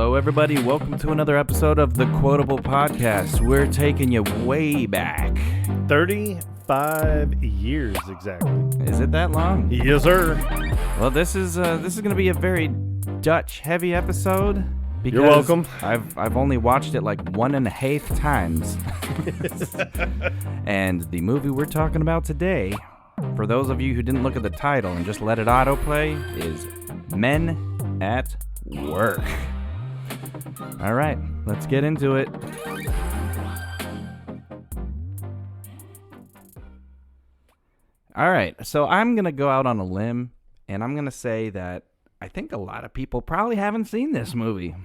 Hello, everybody. Welcome to another episode of the Quotable Podcast. We're taking you way back. 35 years exactly. Is it that long? Yes, sir. Well, this is going to be a very Dutch-heavy episode. Because You're welcome. I've only watched it like 1.5 times. And the movie we're talking about today, for those of you who didn't look at the title and just let it autoplay, is Men at Work. All right, let's get into it. All right, so I'm going to go out on a limb, and I'm going to say that I think a lot of people probably haven't seen this movie.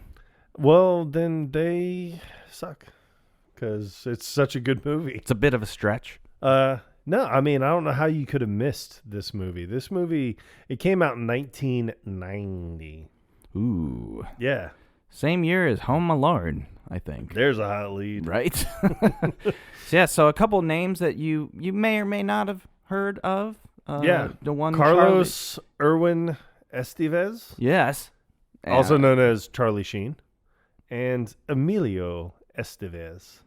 Well, then they suck because it's such a good movie. It's a bit of a stretch. No, I mean, I don't know how you could have missed this movie. This movie, it came out in 1990. Ooh. Yeah. Same year as Home Alone, I think. There's a hot lead. Right? So a couple names that you may or may not have heard of. The one Carlos Irwin Estevez. Yes. Also known as Charlie Sheen. And Emilio Estevez.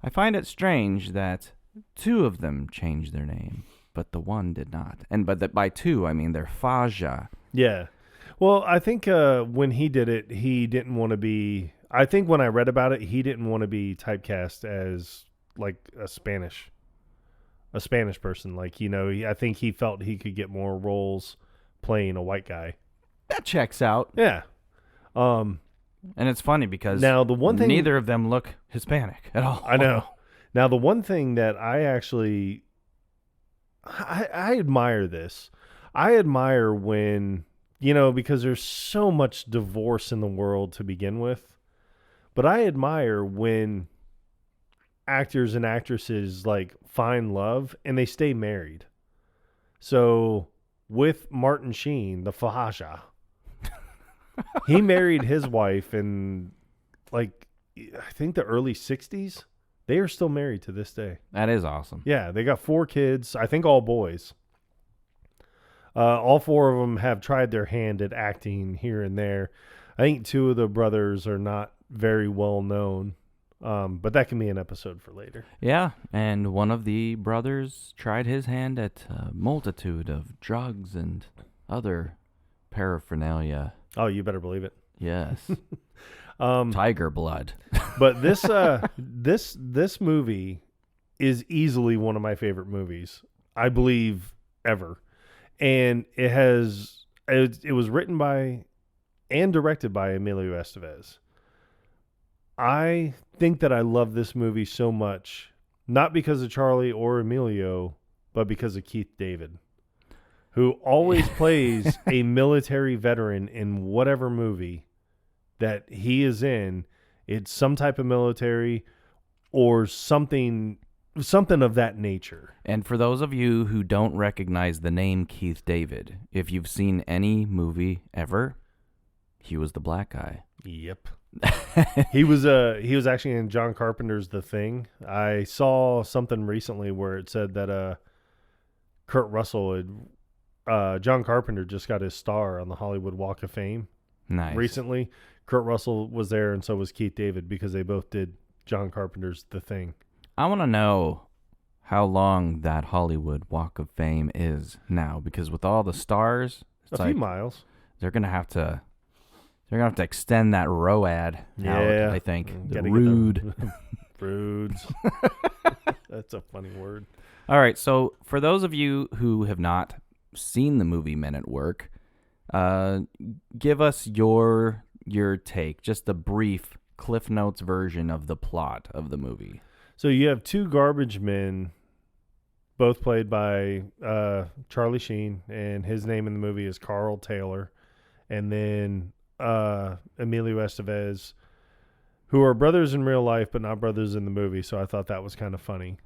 I find it strange that two of them changed their name, but the one did not. But by two, I mean they're Faja. Yeah. Well, I think when he did it, he didn't want to be... I think when I read about it, he didn't want to be typecast as like a Spanish person. Like, you know, I think he felt he could get more roles playing a white guy. That checks out. Yeah. And it's funny because now the one thing, neither of them look Hispanic at all. I know. Now, the one thing that I actually... I admire this. I admire when... You know, because there's so much divorce in the world to begin with. But I admire when actors and actresses like find love and they stay married. So with Martin Sheen, the Faja, he married his wife in like, I think the early 60s. They are still married to this day. That is awesome. Yeah, they got 4 kids. I think all boys. All 4 of them have tried their hand at acting here and there. I think 2 of the brothers are not very well known, but that can be an episode for later. Yeah, and one of the brothers tried his hand at a multitude of drugs and other paraphernalia. Oh, you better believe it. Yes. Tiger blood. But this this movie is easily one of my favorite movies, I believe, ever. And it was written by and directed by Emilio Estevez. I think that I love this movie so much, not because of Charlie or Emilio, but because of Keith David, who always plays a military veteran in whatever movie that he is in. It's some type of military or something of that nature. And for those of you who don't recognize the name Keith David, if you've seen any movie ever, he was the black guy. Yep. He was actually in John Carpenter's The Thing. I saw something recently where it said that Kurt Russell John Carpenter just got his star on the Hollywood Walk of Fame. Nice. Recently. Kurt Russell was there and so was Keith David because they both did John Carpenter's The Thing. I want to know how long that Hollywood Walk of Fame is now, because with all the stars, it's a few miles. They're gonna have to extend that ROAD out, I think. The rude. Rudes. That's a funny word. All right, so for those of you who have not seen the movie Men at Work, give us your take, just a brief Cliff Notes version of the plot of the movie. So you have 2 garbage men, both played by Charlie Sheen, and his name in the movie is Carl Taylor, and then Emilio Estevez, who are brothers in real life but not brothers in the movie. So I thought that was kind of funny.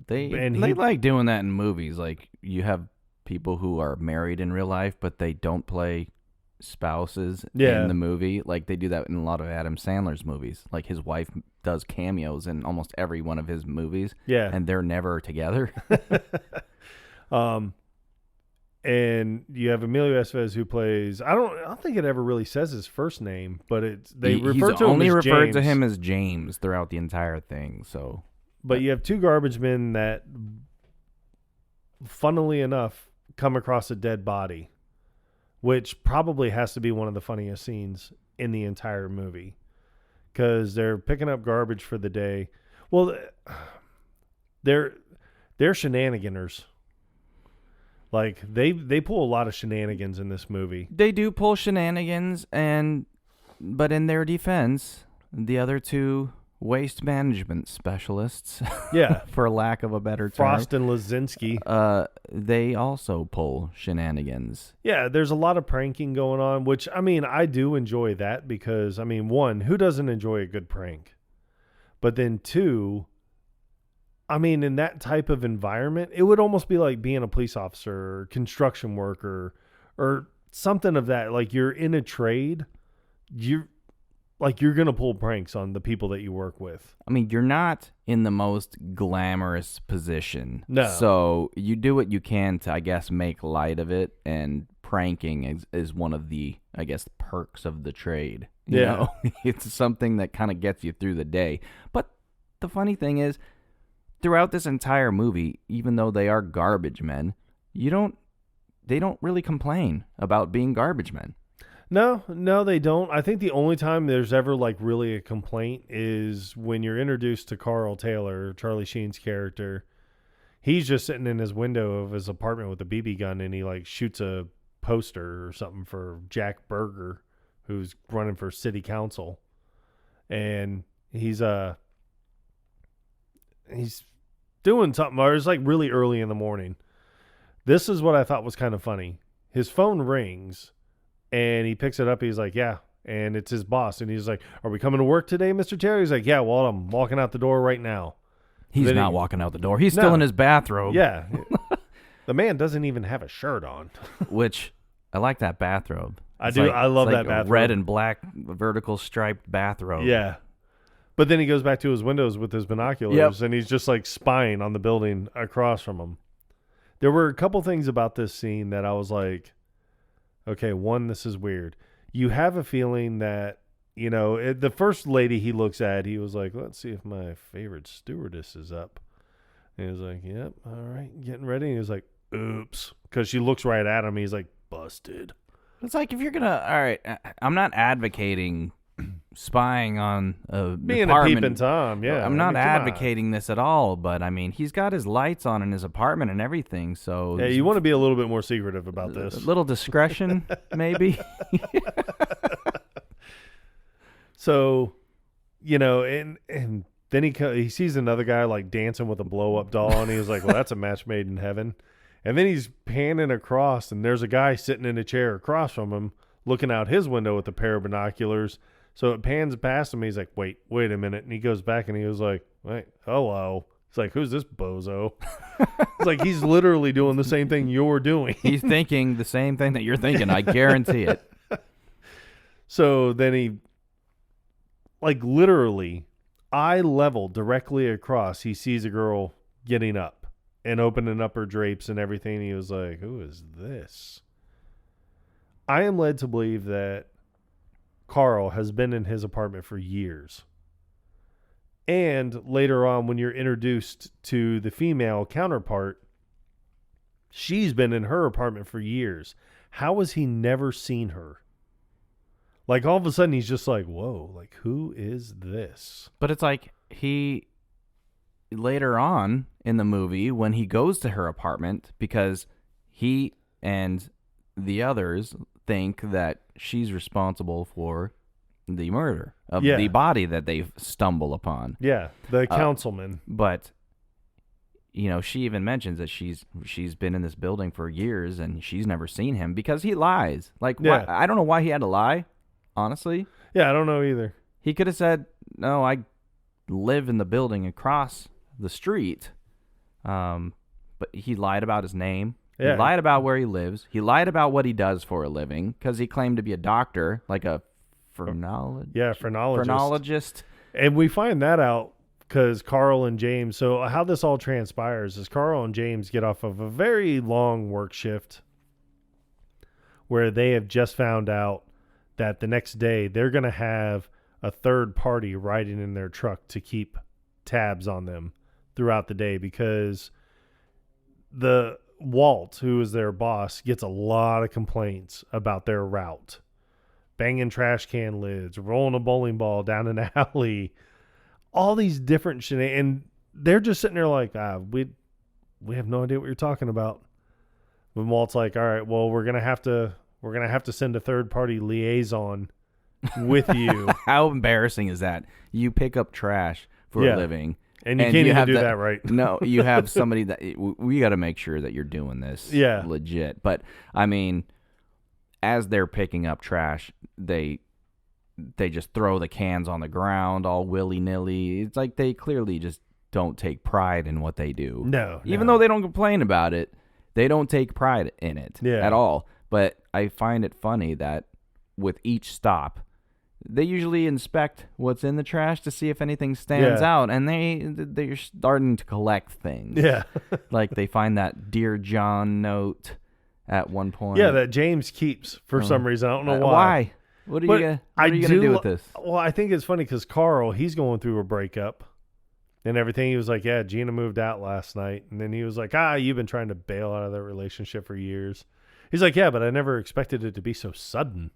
They like doing that in movies. Like, you have people who are married in real life but they don't play spouses in the movie. Like, they do that in a lot of Adam Sandler's movies. Like, his wife does cameos in almost every one of his movies. Yeah. And they're never together. And you have Emilio Estevez who plays. I don't think it ever really says his first name, but they refer to him only as referred James. to him as James throughout the entire thing. So, but you have two garbage men that, funnily enough, come across a dead body, which probably has to be one of the funniest scenes in the entire movie, because they're picking up garbage for the day. Well, they're shenaniganers. Like they pull a lot of shenanigans in this movie. They do pull shenanigans, but in their defense, the other two waste management specialists, yeah, for lack of a better term, Frost and Lazinski, they also pull shenanigans. Yeah, there's a lot of pranking going on, which I mean, I do enjoy that because I mean, one, who doesn't enjoy a good prank? But then two, I mean, in that type of environment, it would almost be like being a police officer or construction worker or something of that. Like you're in a trade, you're going to pull pranks on the people that you work with. I mean, you're not in the most glamorous position. No. So you do what you can to, I guess, make light of it. And pranking is one of the, I guess, perks of the trade. You know? It's something that kind of gets you through the day. But the funny thing is, throughout this entire movie, even though they are garbage men, they don't really complain about being garbage men. No, they don't. I think the only time there's ever like really a complaint is when you're introduced to Carl Taylor, Charlie Sheen's character. He's just sitting in his window of his apartment with a BB gun, and he like shoots a poster or something for Jack Berger, who's running for city council, and he's doing something, or it's like really early in the morning. This is what I thought was kind of funny. His phone rings and he picks it up. He's like, yeah. And it's his boss. And he's like, are we coming to work today, Mr. Terry? He's like, yeah, well, I'm walking out the door right now. He's not walking out the door. He's still in his bathrobe. Yeah. The man doesn't even have a shirt on. Which, I like that bathrobe. I do. I love that bathrobe. Red and black vertical striped bathrobe. Yeah. But then he goes back to his windows with his binoculars, and he's just like spying on the building across from him. There were a couple things about this scene that I was like, okay, one, this is weird. You have a feeling that, you know, the first lady he looks at, he was like, let's see if my favorite stewardess is up. And he was like, yep, all right, getting ready. And he was like, oops, because she looks right at him. He's like, busted. It's like, if you're going to, all right, I'm not advocating spying on being a peeping Tom, yeah. I'm not advocating this at all, but I mean, he's got his lights on in his apartment and everything, so yeah, you want to be a little bit more secretive about this. A little discretion, maybe. So, you know, and then he sees another guy like dancing with a blow up doll, and he's like, well, that's a match made in heaven. And then he's panning across, and there's a guy sitting in a chair across from him, looking out his window with a pair of binoculars. So it pans past him. He's like, wait a minute. And he goes back and he was like, wait, hello. It's like, who's this bozo? It's like, he's literally doing the same thing you're doing. He's thinking the same thing that you're thinking. I guarantee it. So then he, like literally, eye level directly across, he sees a girl getting up and opening up her drapes and everything. He was like, who is this? I am led to believe that Carl has been in his apartment for years. And later on, when you're introduced to the female counterpart, she's been in her apartment for years. How has he never seen her? Like, all of a sudden, he's just like, whoa, like, who is this? But it's like, he, later on in the movie, when he goes to her apartment, because he and the others think that she's responsible for the murder of the body that they stumble upon. Yeah, the councilman. But, you know, she even mentions that she's been in this building for years and she's never seen him because he lies. Like, why, I don't know why he had to lie, honestly. Yeah, I don't know either. He could have said, no, I live in the building across the street. But he lied about his name. Yeah. He lied about where he lives. He lied about what he does for a living because he claimed to be a doctor, like a phrenologist. Yeah, phrenologist. And we find that out because Carl and James. So how this all transpires is Carl and James get off of a very long work shift where they have just found out that the next day they're going to have a third party riding in their truck to keep tabs on them throughout the day, because the Walt, who is their boss, gets a lot of complaints about their route. Banging trash can lids, rolling a bowling ball down an alley, all these different shenanigans. And they're just sitting there like, we have no idea what you're talking about. When Walt's like, all right, well, we're gonna have to send a third party liaison with you. How embarrassing is that? You pick up trash for a living. And you can't even do that right. No, you have somebody that we got to make sure that you're doing this legit. But I mean, as they're picking up trash, they just throw the cans on the ground all willy-nilly. It's like they clearly just don't take pride in what they do. No. Even though they don't complain about it, they don't take pride in it at all. But I find it funny that with each stop, they usually inspect what's in the trash to see if anything stands out, and they're starting to collect things. Yeah. Like they find that Dear John note at one point. Yeah, that James keeps for some reason. I don't know why. Why? What are you going to do with this? Well, I think it's funny because Carl, he's going through a breakup and everything. He was like, yeah, Gina moved out last night. And then he was like, you've been trying to bail out of that relationship for years. He's like, yeah, but I never expected it to be so sudden.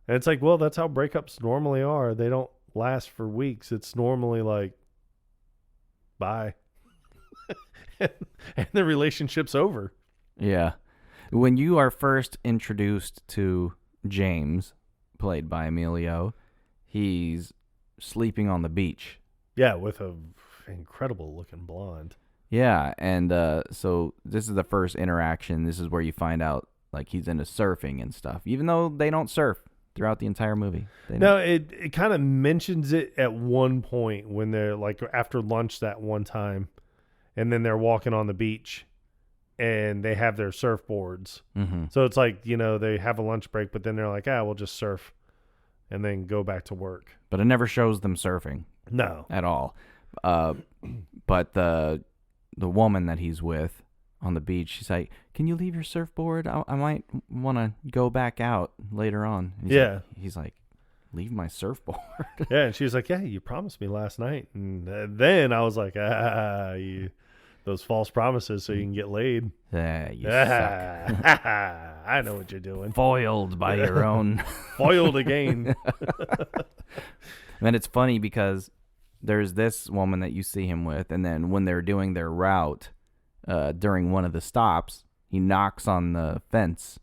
And it's like, well, that's how breakups normally are. They don't last for weeks. It's normally like, bye. and the relationship's over. Yeah. When you are first introduced to James, played by Emilio, he's sleeping on the beach. Yeah, with a incredible looking blonde. Yeah, and so this is the first interaction. This is where you find out like he's into surfing and stuff, even though they don't surf throughout the entire movie. No, it kind of mentions it at one point when they're like after lunch that one time, and then they're walking on the beach and they have their surfboards. Mm-hmm. So it's like, they have a lunch break, but then they're like, we'll just surf and then go back to work. But it never shows them surfing. No. At all. But the woman that he's with on the beach, she's like, can you leave your surfboard? I might want to go back out later on. He's like, leave my surfboard. Yeah, and she was like, yeah, you promised me last night. And then I was like, those false promises so you can get laid. Yeah, you suck. I know what you're doing. Foiled by your own. Foiled again. And it's funny because there's this woman that you see him with, and then when they're doing their route, during one of the stops, he knocks on the fence.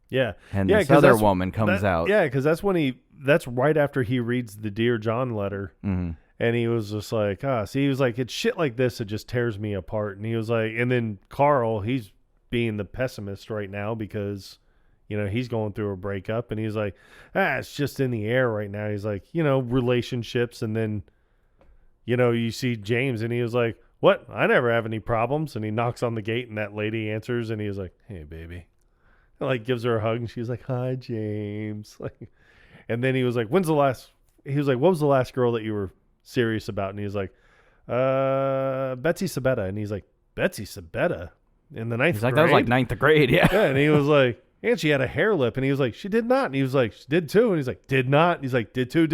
Yeah. And this other woman comes out. Yeah, because that's right after he reads the Dear John letter. Mm-hmm. And he was just like, he was like, it's shit like this that just tears me apart. And he was like, and then Carl, he's being the pessimist right now because, he's going through a breakup. And he's like, it's just in the air right now. He's like, relationships. And then, you see James and he was like, what? I never have any problems. And he knocks on the gate and that lady answers and he was like, hey, baby. And like gives her a hug and she's like, hi, James. And then he was like, what was the last girl that you were serious about? And he was like, Betsy Sabetta. And he's like, Betsy Sabetta in the ninth grade? That was like ninth grade, yeah. Yeah. And he was like, and she had a hair lip. And he was like, she did not. And he was like, she did too. And he's like, did not. And he's like, did too.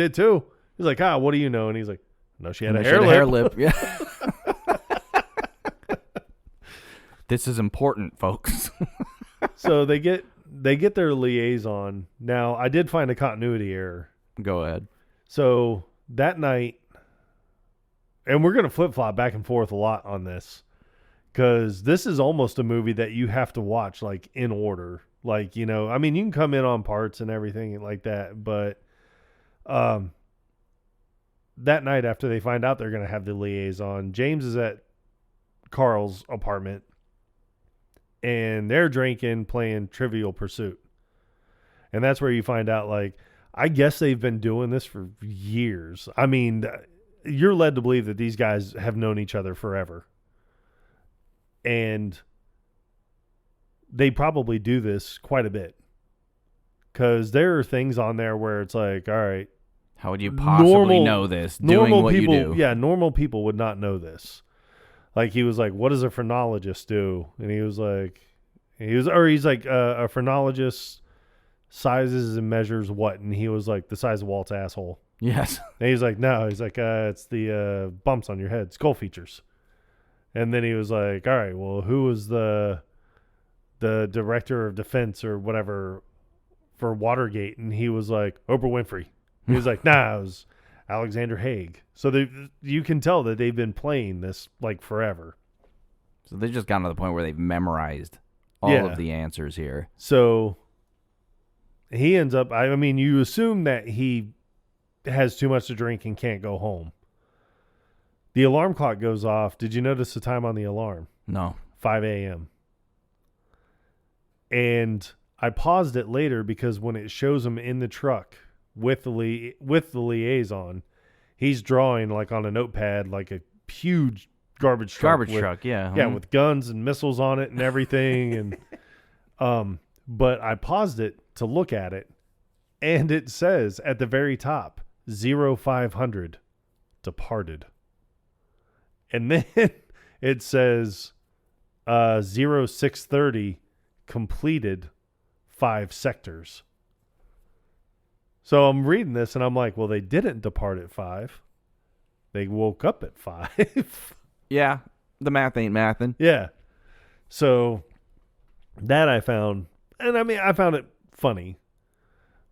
He's like, what do you know? And he's like, no, she had a hair lip. Yeah. This is important, folks. So they get their liaison. Now, I did find a continuity error. Go ahead. So that night, and we're going to flip-flop back and forth a lot on this, because this is almost a movie that you have to watch like in order. Like, you can come in on parts and everything like that, but that night after they find out they're going to have the liaison, James is at Carl's apartment and they're drinking, playing Trivial Pursuit. And that's where you find out, like, I guess they've been doing this for years. I mean, you're led to believe that these guys have known each other forever. And they probably do this quite a bit. Because there are things on there where it's like, all right, how would you possibly know this? Doing what people, you do. Yeah, normal people would not know this. Like, he was like, what does a phrenologist do? And he's like, a phrenologist sizes and measures what? And he was like, the size of Walt's asshole. Yes. And he's like, no. He's like, it's the bumps on your head, skull features. And then he was like, all right, well, who was the director of defense or whatever for Watergate? And he was like, Oprah Winfrey. He was like, nah, it was Alexander Haig. So you can tell that they've been playing this like forever. So they've just gotten to the point where they've memorized all of the answers here. So he ends up, I mean, you assume that he has too much to drink and can't go home. The alarm clock goes off. Did you notice the time on the alarm? No. 5 a.m. And I paused it later because when it shows him in the truck with the liaison, he's drawing like on a notepad, like a huge garbage truck. Yeah. Yeah, with guns and missiles on it and everything. And but I paused it to look at it, and it says at the very top, 0500 departed. And then it says 0630 completed 5 sectors. So I'm reading this and I'm like, well, they didn't depart at 5. They woke up at 5. Yeah, the math ain't mathin'. Yeah. So that I found, and I mean, I found it funny,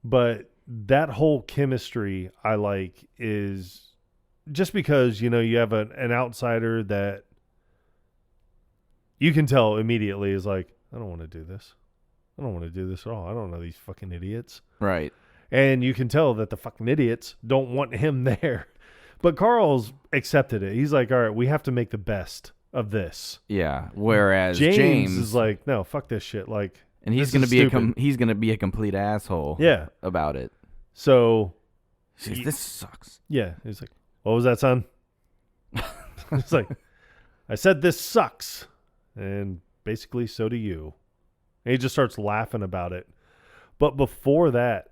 but that whole chemistry I like is just because, you know, you have an outsider that you can tell immediately is like, I don't want to do this. I don't want to do this at all. I don't know these fucking idiots. Right. And you can tell that the fucking idiots don't want him there. But Carl's accepted it. He's like, all right, we have to make the best of this. Yeah. Whereas James is like, no, fuck this shit. Like, and he's going to be a complete asshole. Yeah. About it. So this sucks. Yeah. He's like, what was that, son? It's like, I said this sucks. And basically, so do you. And he just starts laughing about it. But before that,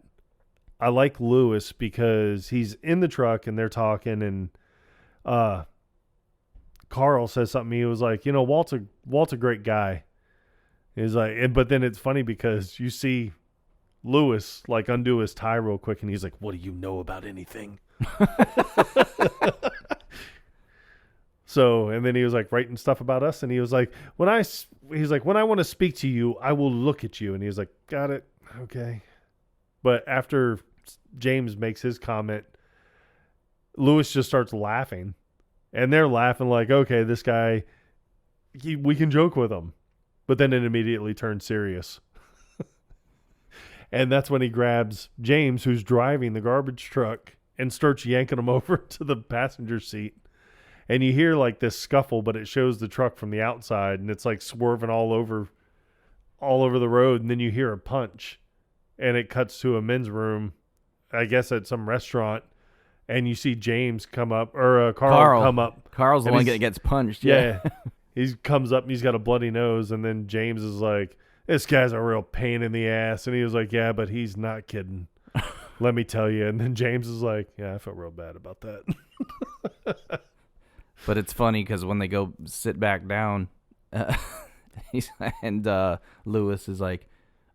I like Lewis because he's in the truck and they're talking, and Carl says something. He was like, you know, Walt's a great guy. He's like, but then it's funny because you see Lewis like undo his tie real quick, and he's like, what do you know about anything? So, and then he was like writing stuff about us, and he was like, when I want to speak to you, I will look at you. And he was like, got it. Okay. But after James makes his comment, Lewis just starts laughing, and they're laughing like, okay, this guy, we can joke with him. But then it immediately turns serious. And that's when he grabs James, who's driving the garbage truck, and starts yanking him over to the passenger seat. And you hear like this scuffle, but it shows the truck from the outside, and it's like swerving all over the road. And then you hear a punch, and it cuts to a men's room, I guess at some restaurant, and you see James come up, or Carl come up. Carl's the one that gets punched. Yeah. He comes up and he's got a bloody nose, and then James is like, this guy's a real pain in the ass. And he was like, yeah, but he's not kidding. Let me tell you. And then James is like, yeah, I felt real bad about that. But it's funny because when they go sit back down, Lewis is like,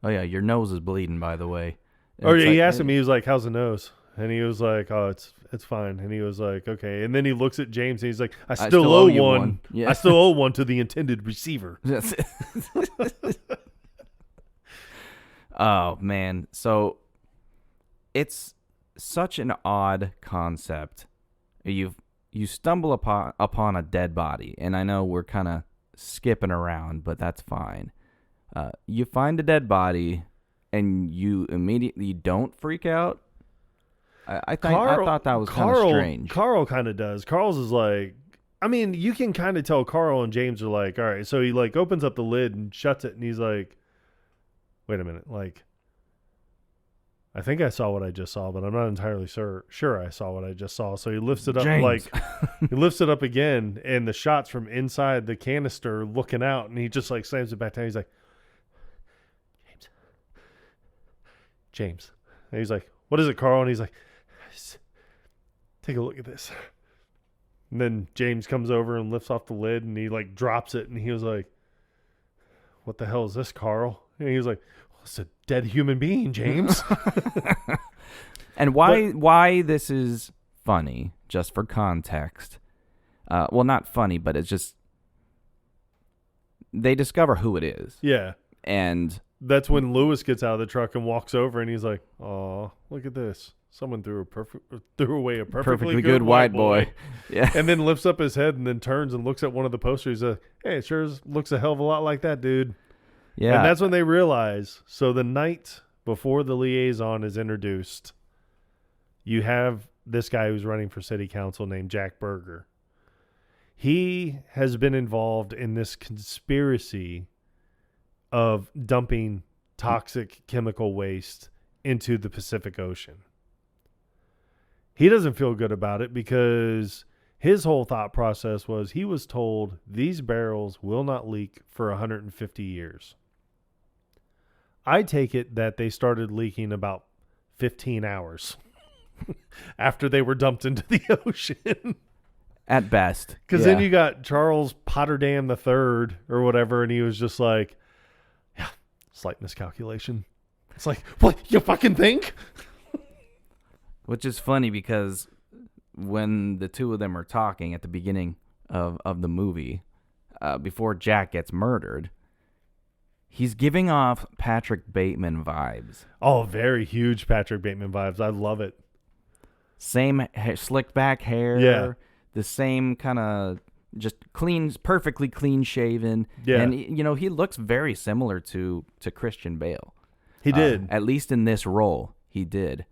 oh yeah, your nose is bleeding, by the way. And he asked him, he was like, how's the nose? And he was like, oh, it's fine. And he was like, okay. And then he looks at James and he's like, I still owe one. Yeah. I still owe one to the intended receiver. Oh man. So it's such an odd concept. You stumble upon a dead body, and I know we're kind of skipping around, but that's fine. You find a dead body, and you immediately don't freak out. I thought that was kind of strange. Carl kind of does. Carl's is like, I mean, you can kind of tell Carl and James are like, all right. So he like opens up the lid and shuts it, and he's like, wait a minute, like, I think I saw what I just saw, but I'm not entirely sure I saw what I just saw. So he lifts it up, James. he lifts it up again, and the shot's from inside the canister looking out, and he just like slams it back down. He's like, James. And he's like, what is it, Carl? And he's like, take a look at this. And then James comes over and lifts off the lid, and he like drops it, and he was like, what the hell is this, Carl? And he was like, well, It's a dead human being, James. And why this is funny, just for context. Well, not funny, but it's just they discover who it is. Yeah. And that's when Lewis gets out of the truck and walks over, and he's like, "Oh, look at this! Someone threw away a perfectly good white boy." Yeah. And then lifts up his head and then turns and looks at one of the posters. He's like, "Hey, it sure looks a hell of a lot like that, dude." Yeah. And that's when they realize. So the night before the liaison is introduced, you have this guy who's running for city council named Jack Berger. He has been involved in this conspiracy of dumping toxic chemical waste into the Pacific Ocean. He doesn't feel good about it because his whole thought process was he was told these barrels will not leak for 150 years. I take it that they started leaking about 15 hours after they were dumped into the ocean. At best. Because then you got Charles Potterdam III or whatever, and he was just like, yeah, slight miscalculation. It's like, what, you fucking think? Which is funny because when the two of them are talking at the beginning of the movie, before Jack gets murdered, he's giving off Patrick Bateman vibes. Oh, very huge Patrick Bateman vibes. I love it. Same slicked back hair. Yeah. The same kind of just perfectly clean shaven. Yeah. And, he looks very similar to Christian Bale. He did. At least in this role, he did.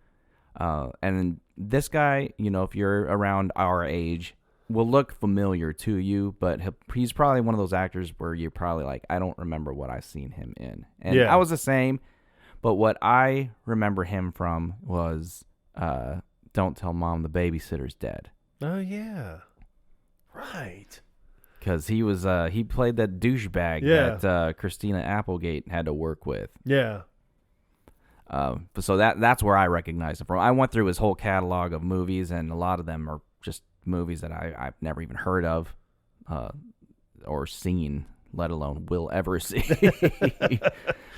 And this guy, if you're around our age, will look familiar to you, but he's probably one of those actors where you're probably like, I don't remember what I've seen him in. And I was the same, but what I remember him from was Don't Tell Mom the Babysitter's Dead. Oh, yeah. Right. Because he played that douchebag that Christina Applegate had to work with. Yeah. So that's where I recognize him from. I went through his whole catalog of movies, and a lot of them are just movies that I've never even heard of or seen, let alone will ever see.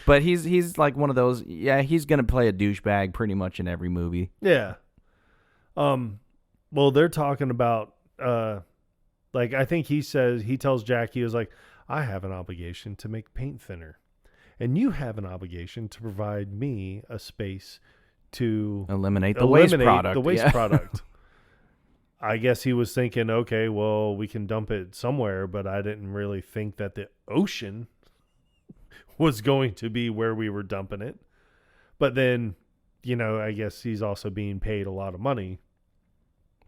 But he's like one of those. Yeah, he's gonna play a douchebag pretty much in every movie. Yeah. Well, they're talking about I think he tells Jack, he was like, I have an obligation to make paint thinner. And you have an obligation to provide me a space to eliminate the waste product. I guess he was thinking, okay, well, we can dump it somewhere, but I didn't really think that the ocean was going to be where we were dumping it. But then, I guess he's also being paid a lot of money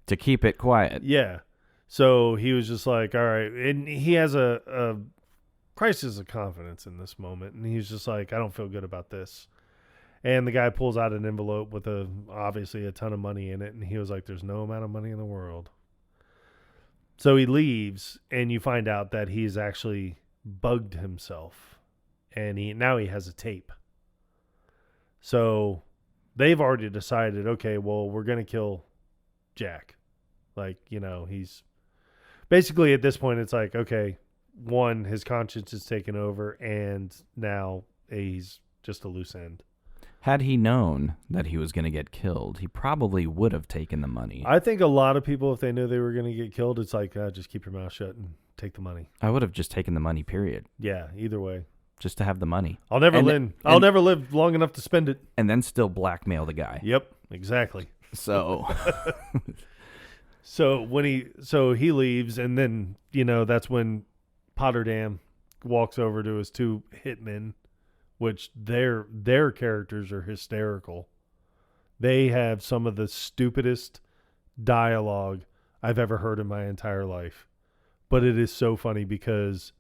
to keep it quiet. Yeah. So he was just like, all right. And he has a crisis of confidence in this moment, and he's just like, I don't feel good about this. And the guy pulls out an envelope with obviously a ton of money in it, and he was like, there's no amount of money in the world. So he leaves, and you find out that he's actually bugged himself, and now he has a tape. So they've already decided, okay, well, we're going to kill Jack. He's basically at this point, it's like, okay, one, his conscience is taken over, and now he's just a loose end. Had he known that he was going to get killed, he probably would have taken the money. I think a lot of people, if they knew they were going to get killed, it's like, just keep your mouth shut and take the money. I would have just taken the money, period. Yeah, either way. Just to have the money. I'll never live long enough to spend it. And then still blackmail the guy. Yep, exactly. So... So he leaves, and then, that's when Potterdam walks over to his two hitmen, which their characters are hysterical. They have some of the stupidest dialogue I've ever heard in my entire life. But it is so funny because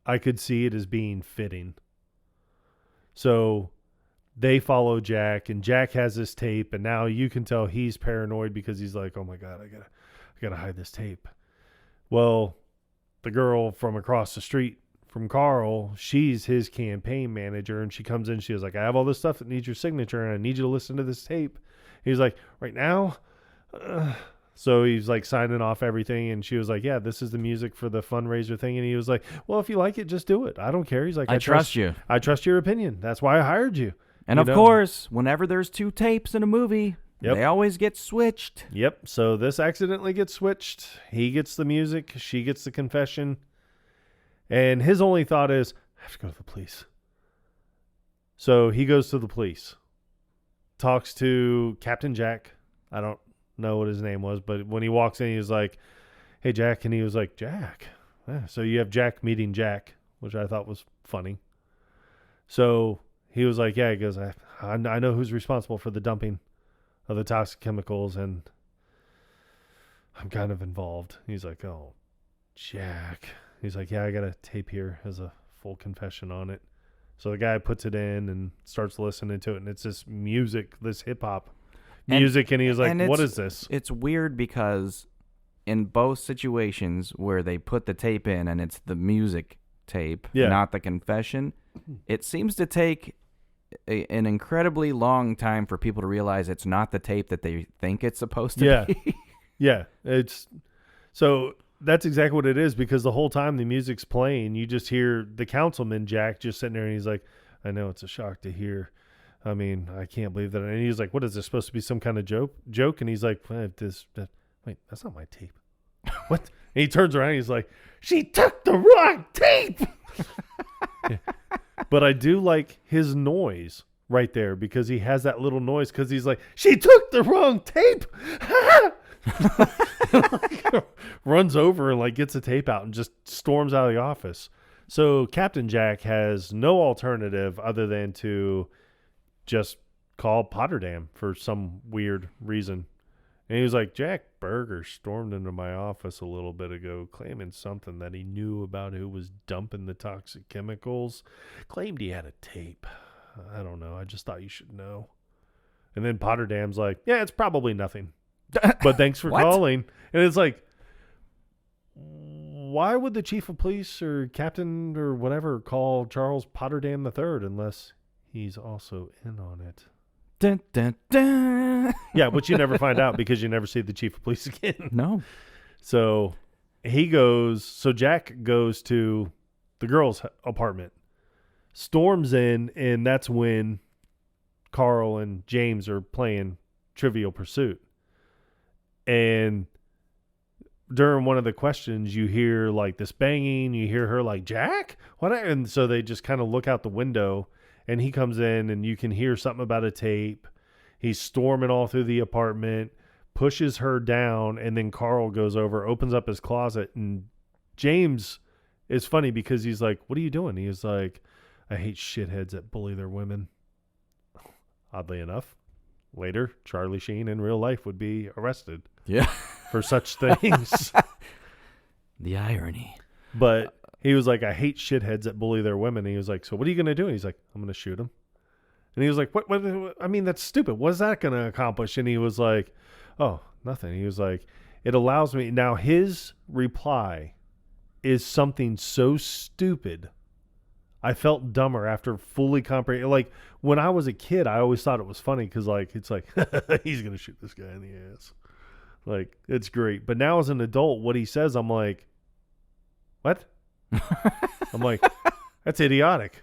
I could see it as being fitting. So they follow Jack, and Jack has this tape, and now you can tell he's paranoid because he's like, oh my God, I gotta hide this tape. Well, the girl from across the street from Carl, she's his campaign manager, and she comes in, she was like, I have all this stuff that needs your signature, and I need you to listen to this tape. He's like, right now? So he's like signing off everything, and she was like, yeah, this is the music for the fundraiser thing. And he was like, well, if you like it, just do it. I don't care. He's like, I trust you. I trust your opinion. That's why I hired you. And of course, whenever there's 2 tapes in a movie, they always get switched. Yep. So this accidentally gets switched. He gets the music. She gets the confession. And his only thought is, I have to go to the police. So he goes to the police. Talks to Captain Jack. I don't know what his name was, but when he walks in, he was like, hey, Jack. And he was like, Jack. Yeah. So you have Jack meeting Jack, which I thought was funny. So he was like, yeah, he goes, I know who's responsible for the dumping of the toxic chemicals, and I'm kind of involved. He's like, oh, Jack. He's like, yeah, I got a tape here. Has a full confession on it. So the guy puts it in and starts listening to it, and it's this music, this hip-hop music, and he's like, what is this? It's weird because in both situations where they put the tape in and it's the music tape, not the confession, it seems to take an incredibly long time for people to realize it's not the tape that they think it's supposed to be. Yeah. So that's exactly what it is, because the whole time the music's playing, you just hear the councilman, Jack, just sitting there, and he's like, I know it's a shock to hear. I mean, I can't believe that. And he's like, what is this supposed to be, some kind of joke? And he's like, wait, that's not my tape. What? And he turns around and he's like, she took the wrong tape. But I do like his noise right there, because he has that little noise, because he's like, she took the wrong tape. Runs over and like gets the tape out and just storms out of the office. So Captain Jack has no alternative other than to just call Potterdam for some weird reason. And he was like, Jack Berger stormed into my office a little bit ago, claiming something that he knew about who was dumping the toxic chemicals. Claimed he had a tape. I don't know. I just thought you should know. And then Potterdam's like, yeah, it's probably nothing. But thanks for calling. And it's like, why would the chief of police or captain or whatever call Charles Potterdam III unless he's also in on it? Dun, dun, dun. Yeah, which you never find out because you never see the chief of police again. No. So Jack goes to the girl's apartment, storms in, and that's when Carl and James are playing Trivial Pursuit. And during one of the questions, you hear like this banging, you hear her like, Jack? What? And so they just kind of look out the window, and he comes in, and you can hear something about a tape. He's storming all through the apartment, pushes her down, and then Carl goes over, opens up his closet, and James is funny because he's like, what are you doing? He's like, I hate shitheads that bully their women. Oddly enough, later, Charlie Sheen in real life would be arrested. Yeah. For such things. The irony. But he was like, I hate shitheads that bully their women. And he was like, so what are you going to do? And he's like, I'm going to shoot him. And he was like, what? I mean, that's stupid. What is that going to accomplish? And he was like, oh, nothing. He was like, it allows me. Now, his reply is something so stupid. I felt dumber after fully comprehending. Like, when I was a kid, I always thought it was funny because, like, it's like, he's going to shoot this guy in the ass. Like, it's great. But now as an adult, what he says, I'm like, what? I'm like, that's idiotic.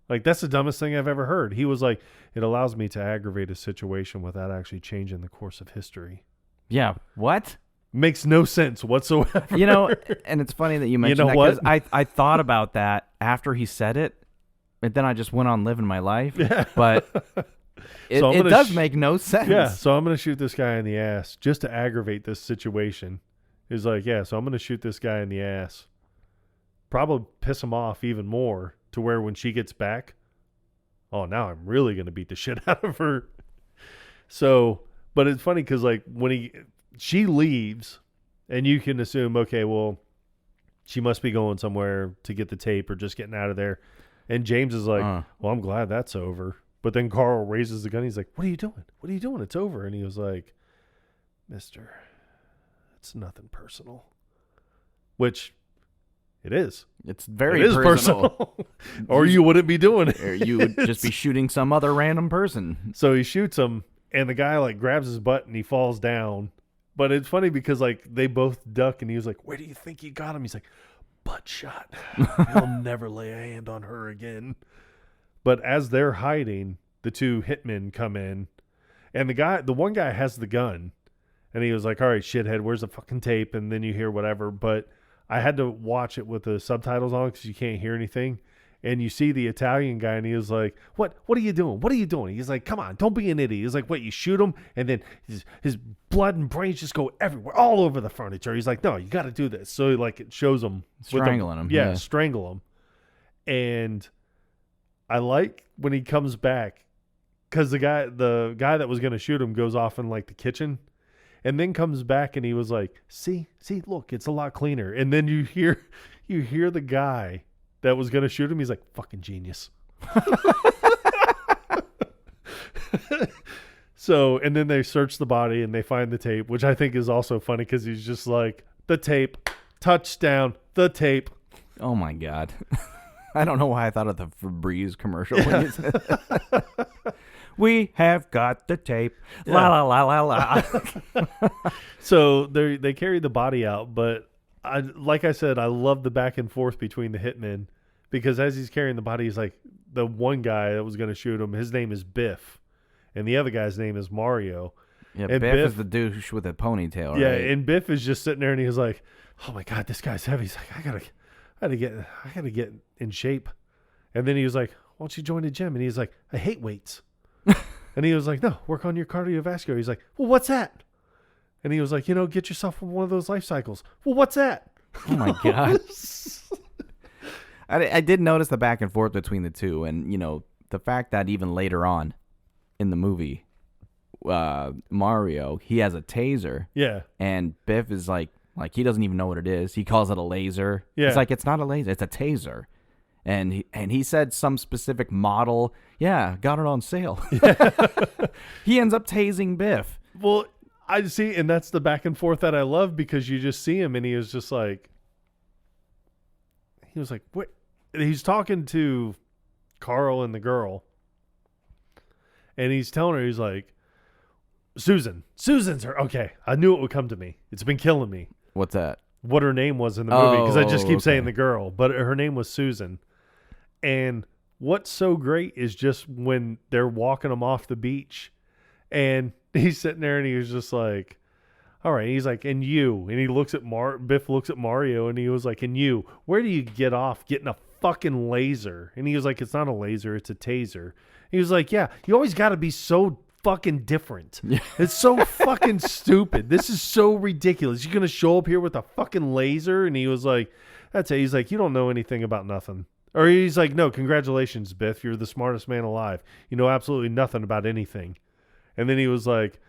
Like, that's the dumbest thing I've ever heard. He was like, it allows me to aggravate a situation without actually changing the course of history. Yeah. What? Makes no sense whatsoever. You know, and it's funny that you mentioned that because I thought about that after he said it, and then I just went on living my life. Yeah. But it does make no sense. Yeah, so I'm going to shoot this guy in the ass just to aggravate this situation. He's like, yeah, so I'm going to shoot this guy in the ass. Probably piss him off even more to where when she gets back, oh, now I'm really going to beat the shit out of her. So, but it's funny because like when she leaves and you can assume, okay, well, she must be going somewhere to get the tape or just getting out of there. And James is like, well, I'm glad that's over. But then Carl raises the gun. He's like, what are you doing? What are you doing? It's over. And he was like, mister, it's nothing personal. Which it is. It's very personal. Or you wouldn't be doing it. Or you would just be shooting some other random person. So he shoots him, and the guy like grabs his butt, and he falls down. But it's funny because like they both duck, and he was like, "Where do you think you got him?" He's like, "Butt shot. He'll never lay a hand on her again." But as they're hiding, the two hitmen come in, and the one guy has the gun, and he was like, "All right, shithead, where's the fucking tape?" And then you hear whatever. But I had to watch it with the subtitles on because you can't hear anything. And you see the Italian guy, and he was like, What are you doing? What are you doing? He's like, come on, don't be an idiot. He's like, what, you shoot him? And then his blood and brains just go everywhere, all over the furniture. He's like, no, you got to do this. So like it shows him. Strangling him. Yeah, strangle him. And I like when he comes back because the guy that was going to shoot him goes off in like the kitchen and then comes back and he was like, see, look, it's a lot cleaner. And then you hear the guy that was going to shoot him. He's like, fucking genius. So, and then they search the body and they find the tape, which I think is also funny because he's just like, the tape, touchdown, the tape. Oh my God. I don't know why I thought of the Febreze commercial. When you said we have got the tape. Yeah. La, la, la, la, la. So they carry the body out, but like I said, I love the back and forth between the hitmen because as he's carrying the body, he's like, the one guy that was going to shoot him, his name is Biff, and the other guy's name is Mario. Yeah, and Biff is the douche with a ponytail. Yeah, right? And Biff is just sitting there, and he's like, "Oh my God, this guy's heavy." He's like, I gotta get in shape. And then he was like, "Why don't you join the gym?" And he's like, "I hate weights." And he was like, "No, work on your cardiovascular." He's like, "Well, what's that?" And he was like, get yourself one of those life cycles. Well, what's that? Oh, my God. I did notice the back and forth between the two. And, the fact that even later on in the movie, Mario, he has a taser. Yeah. And Biff is like he doesn't even know what it is. He calls it a laser. Yeah. It's like, it's not a laser. It's a taser. And he said some specific model. Yeah, got it on sale. Yeah. He ends up tasing Biff. Well, I see, and that's the back and forth that I love because you just see him and he was just like, what? He's talking to Carl and the girl, and he's telling her, he's like, Susan's her. Okay, I knew it would come to me. It's been killing me. What's that? What her name was in the movie, because I just keep saying the girl, but her name was Susan. And what's so great is just when they're walking him off the beach, and he's sitting there and he was just like, all right. He's like, and you, and he looks at Biff looks at Mario and he was like, and you, where do you get off getting a fucking laser? And he was like, it's not a laser, it's a taser. He was like, yeah, you always got to be so fucking different. Yeah. It's so fucking stupid. This is so ridiculous. You're going to show up here with a fucking laser? And he was like, that's it. He's like, you don't know anything about nothing. Or he's like, no, congratulations, Biff. You're the smartest man alive. You know absolutely nothing about anything. And then he was like,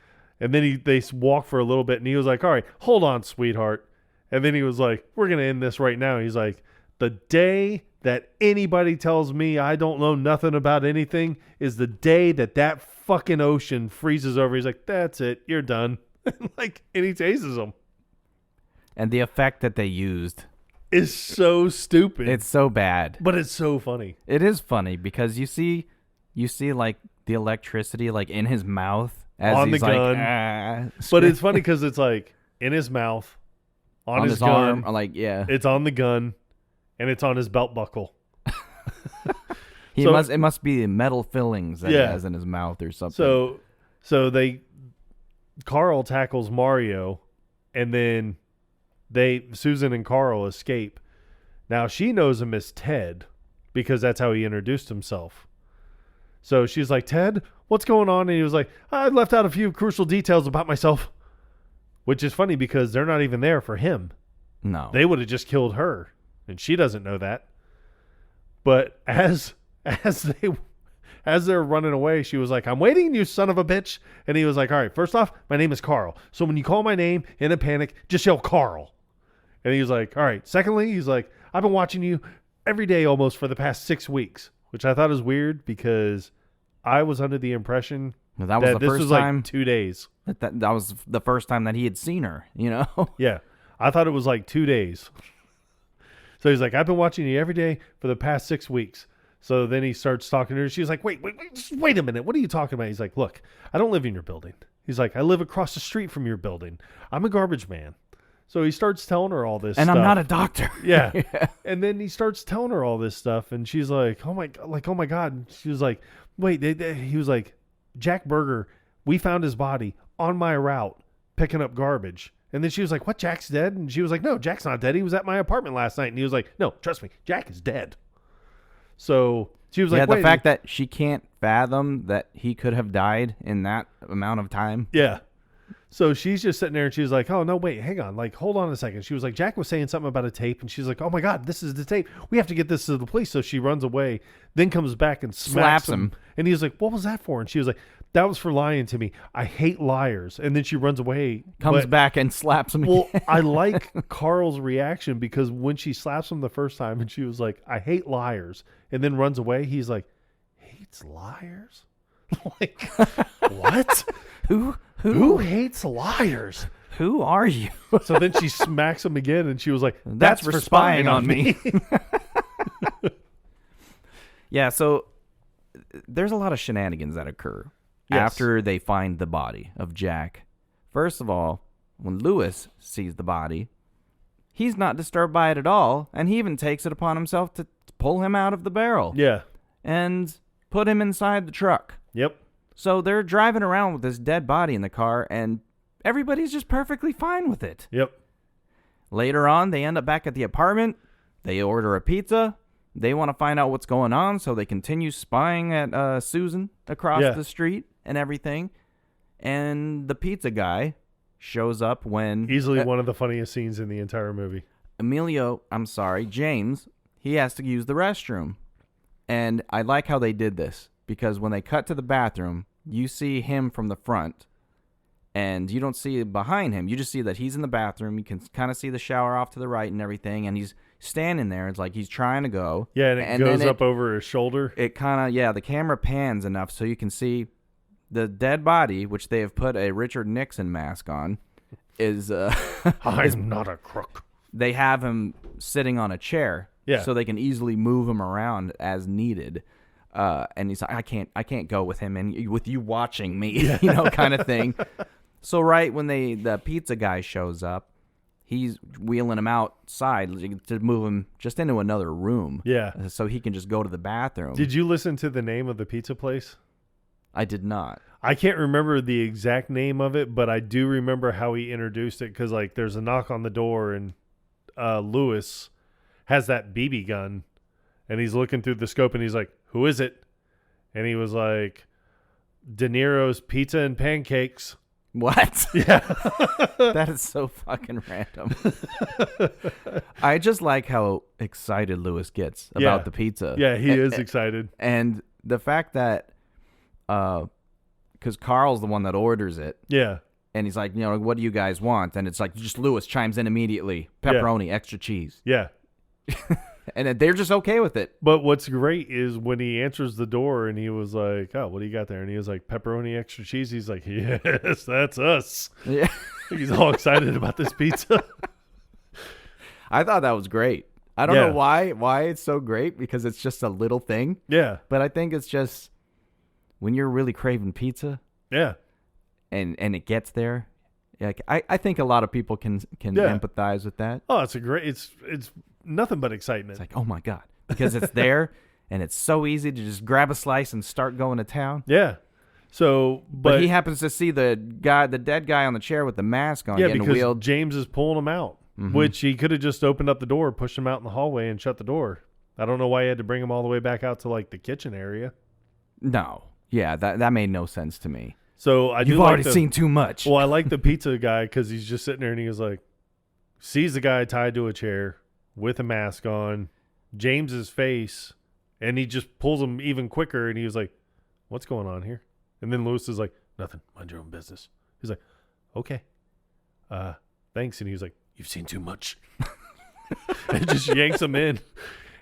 and then they walked for a little bit and he was like, all right, hold on, sweetheart. And then he was like, we're going to end this right now. He's like, the day that anybody tells me I don't know nothing about anything is the day that fucking ocean freezes over. He's like, that's it. You're done. And he tases him. And the effect that they used is so stupid. It's so bad. But it's so funny. It is funny because you see like the electricity like in his mouth as on he's the gun. But it's funny because it's like in his mouth, on his gun, arm, like it's on the gun, and it's on his belt buckle. It must be metal fillings that he has in his mouth or something. So Carl tackles Mario, and then Susan and Carl escape. Now she knows him as Ted because that's how he introduced himself. So she's like, Ted, what's going on? And he was like, I left out a few crucial details about myself, which is funny because they're not even there for him. No. They would have just killed her, and she doesn't know that. But as they're running away, she was like, I'm waiting, you son of a bitch. And he was like, all right, first off, my name is Carl. So when you call my name in a panic, just yell Carl. And he was like, all right. Secondly, he's like, I've been watching you every day almost for the past 6 weeks, which I thought was weird because I was under the impression that was the this first was time, like 2 days. That was the first time that he had seen her, Yeah. I thought it was like 2 days. So he's like, I've been watching you every day for the past 6 weeks. So then he starts talking to her. She's like, wait a minute. What are you talking about? He's like, look, I don't live in your building. He's like, I live across the street from your building. I'm a garbage man. So he starts telling her all this and stuff. I'm not a doctor. Yeah. Yeah. And then he starts telling her all this stuff. And she's like, oh my God. And she was like, wait, he was like, Jack Berger, we found his body on my route picking up garbage. And then she was like, what, Jack's dead? And she was like, no, Jack's not dead. He was at my apartment last night. And he was like, no, trust me, Jack is dead. So she was like, the fact that she can't fathom that he could have died in that amount of time. Yeah. So she's just sitting there and she's like, oh, no, wait, hang on. Like, hold on a second. She was like, Jack was saying something about a tape. And she's like, oh, my God, this is the tape. We have to get this to the police. So she runs away, then comes back and slaps him. And he was like, what was that for? And she was like, that was for lying to me. I hate liars. And then she runs away. Comes back and slaps him again. I like Carl's reaction because when she slaps him the first time and she was like, I hate liars, and then runs away, he's like, hates liars? Like, what? Who hates liars? Who are you? So then she smacks him again, and she was like, that's for spying on me. Yeah, so there's a lot of shenanigans that occur after they find the body of Jack. First of all, when Lewis sees the body, he's not disturbed by it at all, and he even takes it upon himself to pull him out of the barrel. Yeah. And put him inside the truck. Yep. So they're driving around with this dead body in the car, and everybody's just perfectly fine with it. Yep. Later on, they end up back at the apartment. They order a pizza. They want to find out what's going on, so they continue spying at Susan across the street and everything. And the pizza guy shows up when... Easily one of the funniest scenes in the entire movie. James, he has to use the restroom. And I like how they did this, because when they cut to the bathroom, you see him from the front, and you don't see behind him. You just see that he's in the bathroom. You can kind of see the shower off to the right and everything, and he's standing there. It's like he's trying to go. Yeah, and it goes up over his shoulder. It kind of, the camera pans enough so you can see the dead body, which they have put a Richard Nixon mask on, is... I'm not a crook. They have him sitting on a chair. Yeah. So they can easily move him around as needed. And he's like, I can't go with him and with you watching me, kind of thing. So right when the pizza guy shows up, he's wheeling him outside to move him just into another room. Yeah. So he can just go to the bathroom. Did you listen to the name of the pizza place? I did not. I can't remember the exact name of it, but I do remember how he introduced it, because like there's a knock on the door and Lewis has that BB gun, and he's looking through the scope, and he's like, who is it? And he was like, De Niro's Pizza and Pancakes. What? Yeah. That is so fucking random. I just like how excited Lewis gets about the pizza. Yeah, he is excited. And the fact that, because Carl's the one that orders it. Yeah. And he's like, what do you guys want? And it's like, just Lewis chimes in immediately. Pepperoni, extra cheese. Yeah. And they're just okay with it. But what's great is when he answers the door and he was like, oh, what do you got there? And he was like, pepperoni, extra cheese. He's like, yes, that's us. Yeah. He's all excited about this pizza. I thought that was great. I don't know why it's so great, because it's just a little thing. Yeah. But I think it's just when you're really craving pizza. Yeah. And it gets there. Like I think a lot of people can empathize with that. Oh, it's nothing but excitement. It's like, oh my God, because it's there and it's so easy to just grab a slice and start going to town. Yeah. So, but he happens to see the dead guy on the chair with the mask on. Yeah, because James is pulling him out, which he could have just opened up the door, pushed him out in the hallway, and shut the door. I don't know why he had to bring him all the way back out to like the kitchen area. No. Yeah, that made no sense to me. So You've already seen too much. Well, I like the pizza guy because he's just sitting there and he was like, sees the guy tied to a chair with a mask on, James's face, and he just pulls him even quicker. And he was like, what's going on here? And then Lewis is like, nothing, mind your own business. He's like, okay, thanks. And he was like, you've seen too much. And just yanks him in